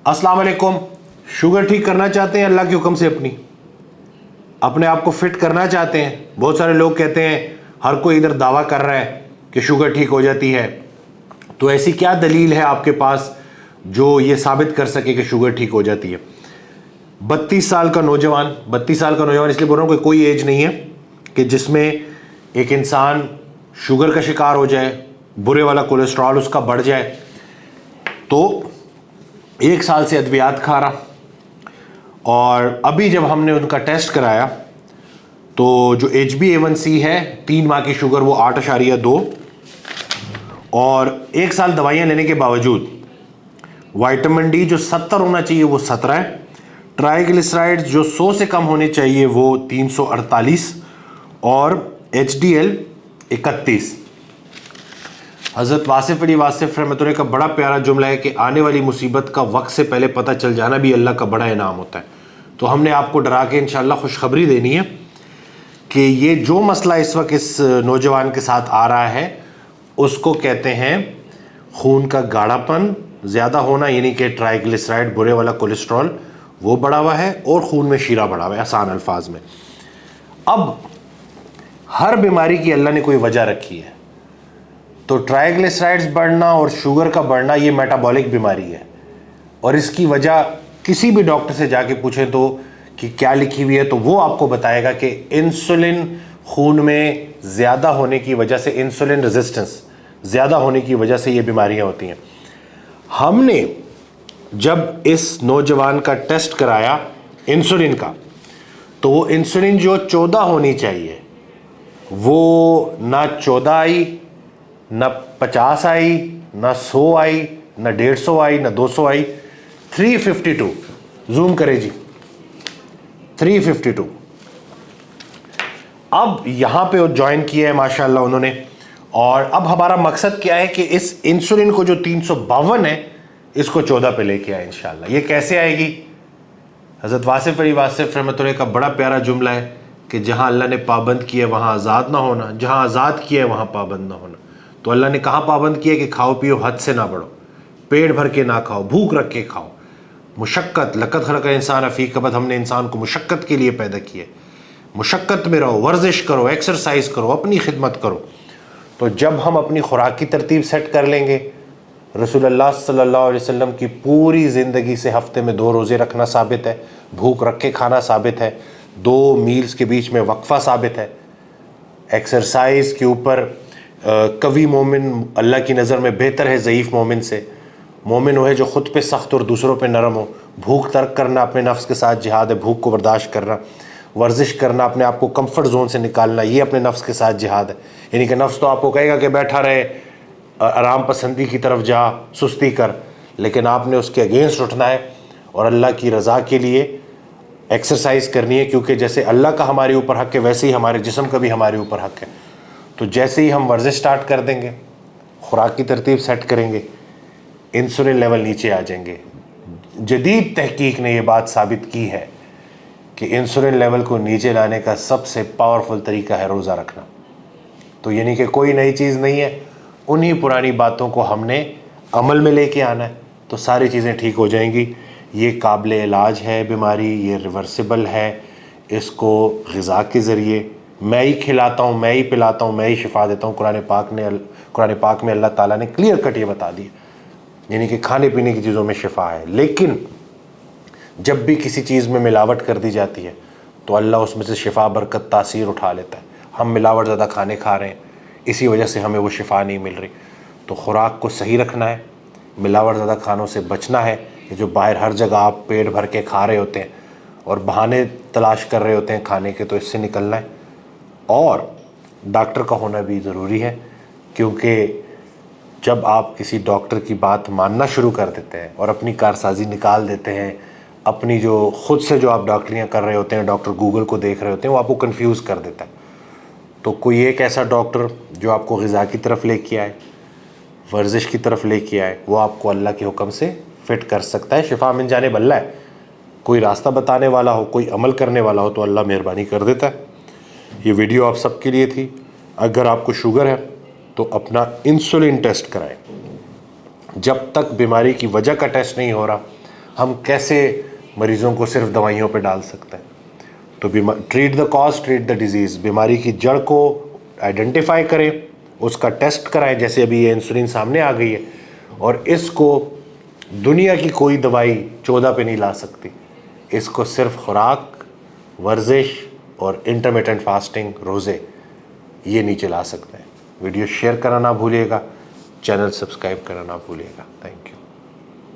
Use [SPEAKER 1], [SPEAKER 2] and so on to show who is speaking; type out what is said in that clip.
[SPEAKER 1] अस्सलाम वालेकुम। शुगर ठीक करना चाहते हैं अल्लाह के हुक्म से, अपने आप को फिट करना चाहते हैं। बहुत सारे लोग कहते हैं, हर कोई इधर दावा कर रहा है कि शुगर ठीक हो जाती है, तो ऐसी क्या दलील है आपके पास जो ये साबित कर सके कि शुगर ठीक हो जाती है? 32 साल का नौजवान, 32 साल का नौजवान इसलिए बोल रहा हूँ कि कोई एज नहीं है कि जिसमें एक इंसान शुगर का शिकार हो जाए, बुरे वाला कोलेस्ट्रॉल उसका बढ़ जाए। तो 1 साल से अद्वियात खा रहा, और अभी जब हमने उनका टेस्ट कराया तो जो HbA1c है 3 माह की शुगर वो 8.2, और 1 साल दवाइयाँ लेने के बावजूद विटामिन डी जो 70 होना चाहिए वो 17 है, ट्राइग्लिसराइड्स जो 100 से कम होने चाहिए वो 348, और HDL 31। हज़रत वासिफ़ अली वासिफ़ रहमतुल्लाह का बड़ा प्यारा जुमला है कि आने वाली मुसीबत का वक्त से पहले पता चल जाना भी अल्लाह का बड़ा इनाम होता है। तो हमने आपको डरा के इंशाअल्लाह खुशखबरी देनी है कि ये जो मसला इस वक्त इस नौजवान के साथ आ रहा है उसको कहते हैं खून का गाढ़ापन ज़्यादा होना, यानी कि ट्राइग्लिसराइड बुरे वाला कोलेस्ट्रॉल वो बढ़ा हुआ है और खून में शीरा बढ़ा हुआ है, आसान अल्फाज में। अब हर बीमारी की अल्लाह ने कोई वजह रखी है, तो ट्राइग्लिसराइड्स बढ़ना और शुगर का बढ़ना ये मेटाबॉलिक बीमारी है, और इसकी वजह किसी भी डॉक्टर से जाके पूछें तो कि क्या लिखी हुई है तो वो आपको बताएगा कि इंसुलिन खून में ज़्यादा होने की वजह से, इंसुलिन रेजिस्टेंस ज़्यादा होने की वजह से ये बीमारियां होती हैं। हमने जब इस नौजवान का टेस्ट कराया इंसुलिन का, तो वो इंसुलिन जो 14 होनी चाहिए वो ना 14 आई, ना 50 आई, ना 100 आई, ना 150 आई, ना 200 आई, 352। जूम करें जी, 352। अब यहाँ पे वो ज्वाइन किया है माशाल्लाह उन्होंने, और अब हमारा मकसद क्या है कि इस इंसुलिन को जो 352 है इसको 14 पे लेके आए इंशाल्लाह। ये कैसे आएगी? हज़रत वासिफ़ अली वासिफ़ रहमतुल्लाह का बड़ा प्यारा जुमला है कि जहाँ अल्लाह ने पाबंद किया है वहाँ आज़ाद ना होना, जहाँ आज़ाद किया है वहाँ पाबंद ना होना। तो अल्लाह ने कहाँ पाबंद किया कि खाओ पियो हद से ना बढ़ो, पेट भर के ना खाओ, भूख रख के खाओ, मुशक्क़त लक़द ख़लक़ल इंसान फ़ी कबद, हमने इंसान को मुशक्क़त के लिए पैदा किया, मुशक्क़त में रहो, वर्जिश करो, एक्सरसाइज करो, अपनी खिदमत करो। तो जब हम अपनी खुराक की तरतीब सेट कर लेंगे, रसूलुल्लाह सल्लल्लाहु अलैहि वसल्लम की पूरी ज़िंदगी से हफ्ते में 2 रोज़े रखना साबित है, भूख रख के खाना साबित है, 2 मील्स के बीच में वक्फ़ा साबित है, एक्सरसाइज के ऊपर कवी मोमिन अल्लाह की नज़र में बेहतर है ज़ईफ़ मोमिन से। मोमिन वो है जो ख़ुद पे सख्त और दूसरों पे नरम हो। भूख तर्क करना अपने नफ्स के साथ जिहाद है, भूख को बर्दाश्त करना, वर्जिश करना, अपने आप को कंफर्ट जोन से निकालना, ये अपने नफ्स के साथ जिहाद है। यानी कि नफ्स तो आपको कहेगा कि बैठा रहे, आराम पसंदी की तरफ जा, सुस्ती कर, लेकिन आपने उसके अगेंस्ट उठना है और अल्लाह की रज़ा के लिए एक्सरसाइज करनी है, क्योंकि जैसे अल्लाह का हमारे ऊपर हक़ है वैसे ही हमारे जिस्म का भी हमारे ऊपर हक़ है। तो जैसे ही हम वर्जिश स्टार्ट कर देंगे, खुराक की तरतीब सेट करेंगे, इंसुलिन लेवल नीचे आ जाएंगे। जदीद तहकीक ने यह बात साबित की है कि इंसुलिन लेवल को नीचे लाने का सबसे पावरफुल तरीका है रोज़ा रखना। तो यानी कि कोई नई चीज़ नहीं है, उन्हीं पुरानी बातों को हमने अमल में लेके आना है, तो सारी चीज़ें ठीक हो जाएंगी। ये काबिल इलाज है बीमारी, ये रिवर्सिबल है। इसको ग़िज़ा के ज़रिए मैं ही खिलाता हूँ, मैं ही पिलाता हूँ, मैं ही शिफा देता हूँ। कुरान पाक में अल्लाह ताला ने क्लियर कट ये बता दिया, यानी कि खाने पीने की चीज़ों में शिफा है। लेकिन जब भी किसी चीज़ में मिलावट कर दी जाती है तो अल्लाह उसमें से शिफा, बरकत, तासीर उठा लेता है। हम मिलावट ज़्यादा खाने खा रहे हैं, इसी वजह से हमें वो शिफा नहीं मिल रही। तो ख़ुराक को सही रखना है, मिलावट ज़्यादा खानों से बचना है। ये जो बाहर हर जगह आप पेट भर के खा रहे होते हैं और बहाने तलाश कर रहे होते हैं खाने के, तो इससे निकलना है। और डॉक्टर का होना भी ज़रूरी है, क्योंकि जब आप किसी डॉक्टर की बात मानना शुरू कर देते हैं और अपनी कारसाजी निकाल देते हैं, अपनी जो ख़ुद से जो आप डॉक्टरियाँ कर रहे होते हैं, डॉक्टर गूगल को देख रहे होते हैं, वो आपको कंफ्यूज कर देता है। तो कोई एक ऐसा डॉक्टर जो आपको ग़िज़ा की तरफ लेके आए, वर्जिश की तरफ लेके आए, वो आपको अल्लाह के हुक्म से फ़िट कर सकता है। शिफा मिन जानिब अल्लाह है। कोई रास्ता बताने वाला हो, कोई अमल करने वाला हो तो अल्लाह मेहरबानी कर देता है। ये वीडियो आप सबके लिए थी। अगर आपको शुगर है तो अपना इंसुलिन टेस्ट कराएं। जब तक बीमारी की वजह का टेस्ट नहीं हो रहा, हम कैसे मरीज़ों को सिर्फ दवाइयों पे डाल सकते हैं। तो treat the cause, treat the disease. बीमारी की जड़ को आइडेंटिफाई करें, उसका टेस्ट कराएं, जैसे अभी ये इंसुलिन सामने आ गई है, और इसको दुनिया की कोई दवाई 14 पे नहीं ला सकती। इसको सिर्फ खुराक, वर्जिश और इंटरमिटेंट फास्टिंग, रोज़े, ये नीचे ला सकते हैं। वीडियो शेयर करना ना भूलिएगा, चैनल सब्सक्राइब करना ना भूलिएगा। Thank you.